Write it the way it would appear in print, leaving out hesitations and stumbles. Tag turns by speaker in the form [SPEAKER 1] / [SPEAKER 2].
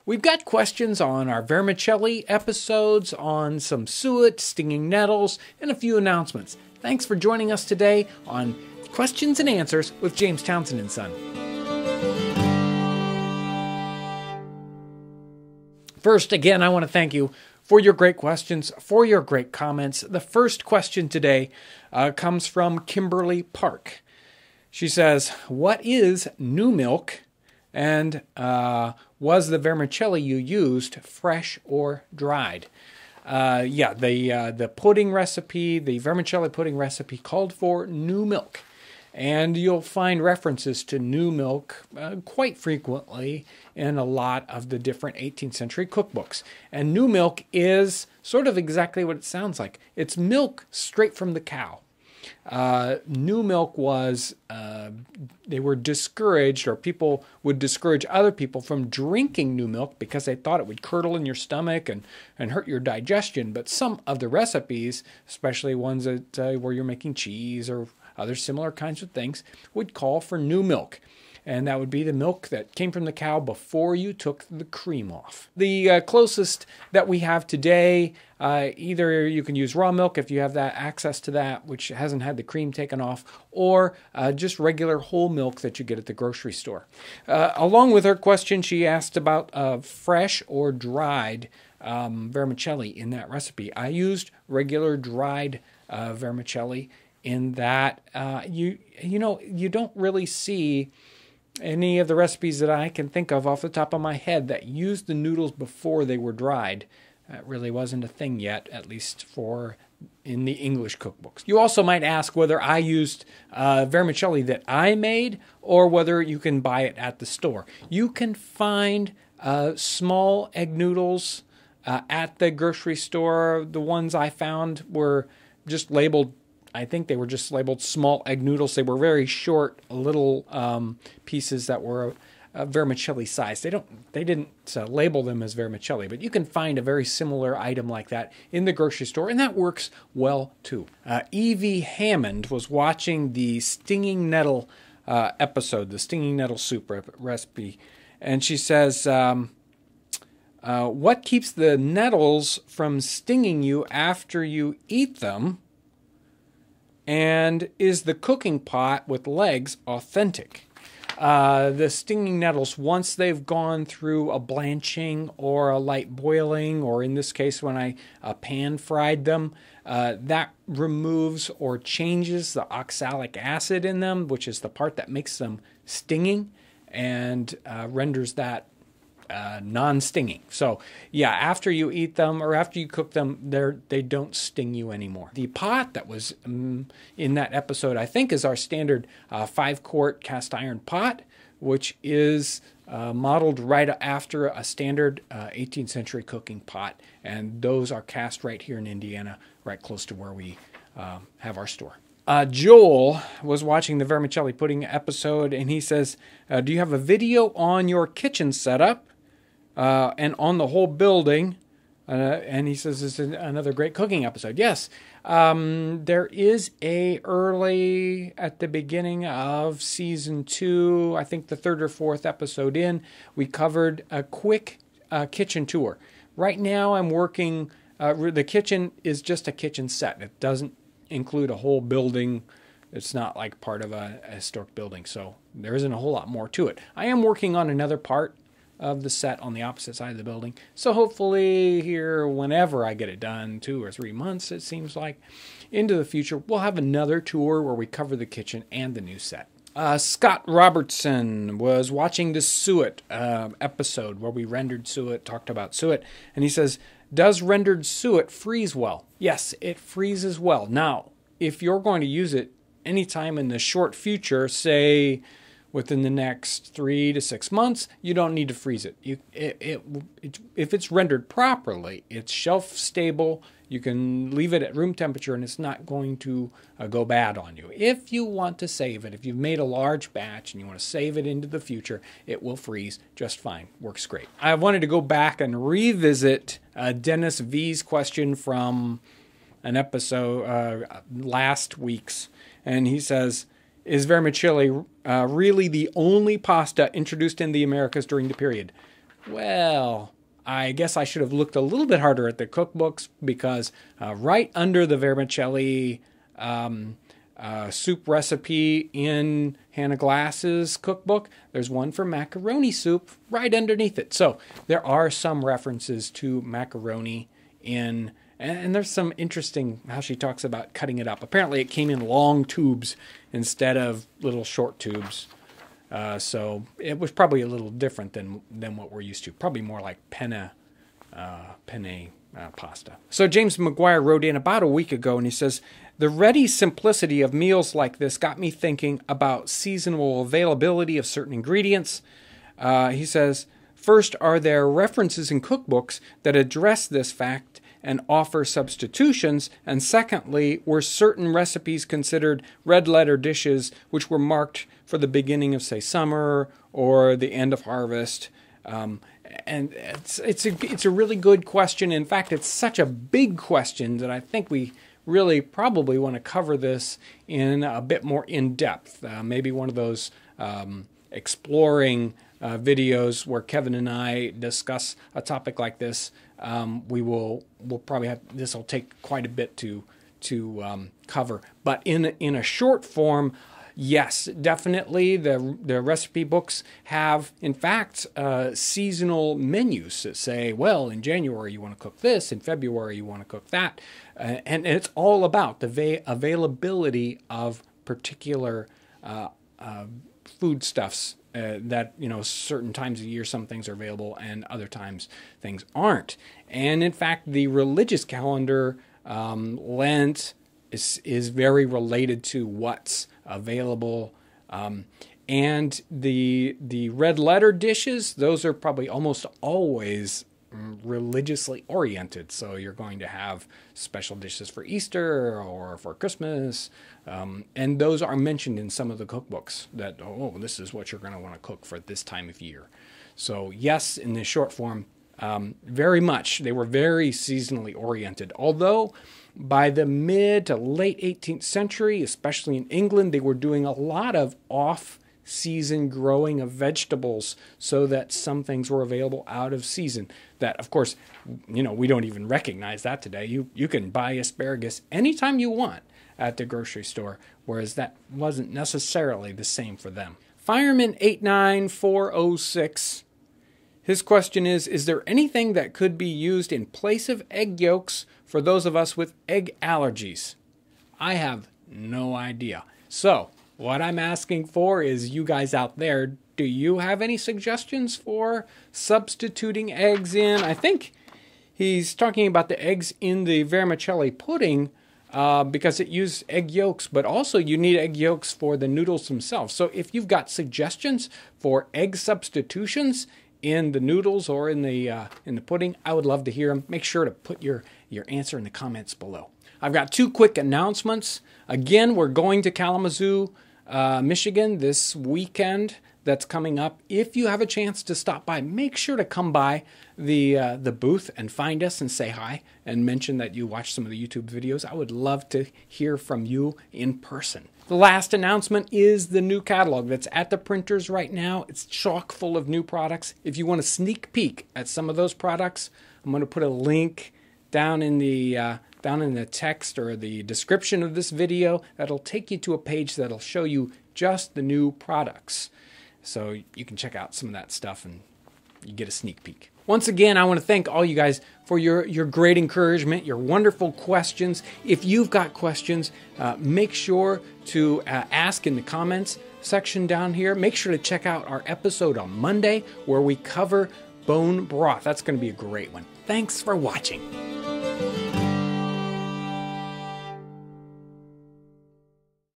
[SPEAKER 1] We've got questions on our vermicelli episodes, on some suet, stinging nettles, and a few announcements. Thanks for joining us today on Questions and Answers with James Townsend and Son. First, again, I want to thank you for your great questions, for your great comments. The first question today comes from Kimberly Park. She says, what is new milk? And was the vermicelli you used fresh or dried? The pudding recipe, the vermicelli pudding recipe called for new milk. And you'll find references to new milk quite frequently in a lot of the different 18th century cookbooks. And new milk is sort of exactly what it sounds like. It's milk straight from the cow. New milk was, they were discouraged, or people would discourage other people from drinking new milk because they thought it would curdle in your stomach and hurt your digestion. But some of the recipes, especially ones that where you're making cheese or other similar kinds of things, would call for new milk. And that would be the milk that came from the cow before you took the cream off. The closest that we have today, either you can use raw milk if you have that access to that, which hasn't had the cream taken off, or just regular whole milk that you get at the grocery store. Along with her question, she asked about fresh or dried vermicelli in that recipe. I used regular dried vermicelli in that you don't really see any of the recipes that I can think of off the top of my head that used the noodles before they were dried. That really wasn't a thing yet, at least for in the English cookbooks. You also might ask whether I used vermicelli that I made or whether you can buy it at the store. You can find small egg noodles at the grocery store. The ones I found were just labeled, I think they were just labeled small egg noodles. They were very short little pieces that were vermicelli sized. They didn't label them as vermicelli, but you can find a very similar item like that in the grocery store, and that works well too. Evie Hammond was watching the Stinging Nettle episode, the Stinging Nettle Soup recipe, and she says, what keeps the nettles from stinging you after you eat them? And is the cooking pot with legs authentic? The stinging nettles, once they've gone through a blanching or a light boiling, or in this case when I pan fried them, that removes or changes the oxalic acid in them, which is the part that makes them stinging, and renders that non-stinging. So yeah, after you eat them or after you cook them, they don't sting you anymore. The pot that was in that episode, I think, is our standard 5-quart cast iron pot, which is modeled right after a standard 18th century cooking pot. And those are cast right here in Indiana, right close to where we have our store. Joel was watching the vermicelli pudding episode, and he says, do you have a video on your kitchen setup and on the whole building? And he says this is another great cooking episode. Yes, there is early at the beginning of season 2, I think the 3rd or 4th episode in, we covered a quick kitchen tour. Right now I'm working, the kitchen is just a kitchen set. It doesn't include a whole building. It's not like part of a historic building, so there isn't a whole lot more to it. I am working on another part of the set on the opposite side of the building, so hopefully here, whenever I get it done, 2 or 3 months, it seems like, into the future, we'll have another tour where we cover the kitchen and the new set. Scott Robertson was watching the Suet episode where we rendered suet, talked about suet, and he says, does rendered suet freeze well? Yes, it freezes well. Now, if you're going to use it anytime in the short future, say within the next 3 to 6 months, you don't need to freeze it. If it's rendered properly, it's shelf stable. You can leave it at room temperature and it's not going to go bad on you. If you want to save it, if you've made a large batch and you want to save it into the future, it will freeze just fine. Works great. I wanted to go back and revisit Dennis V's question from an episode last week's. And he says, is vermicelli really the only pasta introduced in the Americas during the period? Well, I guess I should have looked a little bit harder at the cookbooks, because right under the vermicelli soup recipe in Hannah Glass's cookbook, there's one for macaroni soup right underneath it. So there are some references to macaroni in, and there's some interesting how she talks about cutting it up. Apparently it came in long tubes instead of little short tubes. So it was probably a little different than what we're used to. Probably more like penne pasta. So James McGuire wrote in about a week ago, and he says, the ready simplicity of meals like this got me thinking about seasonal availability of certain ingredients. He says, first, are there references in cookbooks that address this fact and offer substitutions? And secondly, were certain recipes considered red letter dishes which were marked for the beginning of, say, summer or the end of harvest? And it's a really good question. In fact, it's such a big question that I think we really probably want to cover this in a bit more in depth. Maybe one of those exploring videos where Kevin and I discuss a topic like this. We'll probably have, this will take quite a bit to cover. But in a short form, yes, definitely the recipe books have, in fact, seasonal menus that say, well, in January you want to cook this, in February you want to cook that. And it's all about the availability of particular foodstuffs that, certain times of the year some things are available and other times things aren't. And in fact, the religious calendar, Lent, is very related to what's available. And the red letter dishes, those are probably almost always religiously oriented. So you're going to have special dishes for Easter or for Christmas. And those are mentioned in some of the cookbooks that, this is what you're going to want to cook for this time of year. So yes, in the short form, very much, they were very seasonally oriented. Although by the mid to late 18th century, especially in England, they were doing a lot of off-season growing of vegetables so that some things were available out of season. That, of course, we don't even recognize that today. You can buy asparagus anytime you want at the grocery store, whereas that wasn't necessarily the same for them. Fireman 89406, his question is there anything that could be used in place of egg yolks for those of us with egg allergies? I have no idea. So what I'm asking for is you guys out there, do you have any suggestions for substituting eggs in? I think he's talking about the eggs in the vermicelli pudding because it used egg yolks, but also you need egg yolks for the noodles themselves. So if you've got suggestions for egg substitutions in the noodles or in the pudding, I would love to hear them. Make sure to put your answer in the comments below. I've got two quick announcements. Again, we're going to Kalamazoo, Michigan this weekend. That's coming up. If you have a chance to stop by, make sure to come by the booth and find us and say hi and mention that you watched some of the YouTube videos. I would love to hear from you in person. The last announcement is the new catalog that's at the printers right now. It's chock full of new products. If you want a sneak peek at some of those products, I'm going to put a link down in the text or the description of this video that'll take you to a page that'll show you just the new products. So you can check out some of that stuff and you get a sneak peek. Once again, I want to thank all you guys for your great encouragement, your wonderful questions. If you've got questions, make sure to ask in the comments section down here. Make sure to check out our episode on Monday where we cover bone broth. That's going to be a great one. Thanks for watching.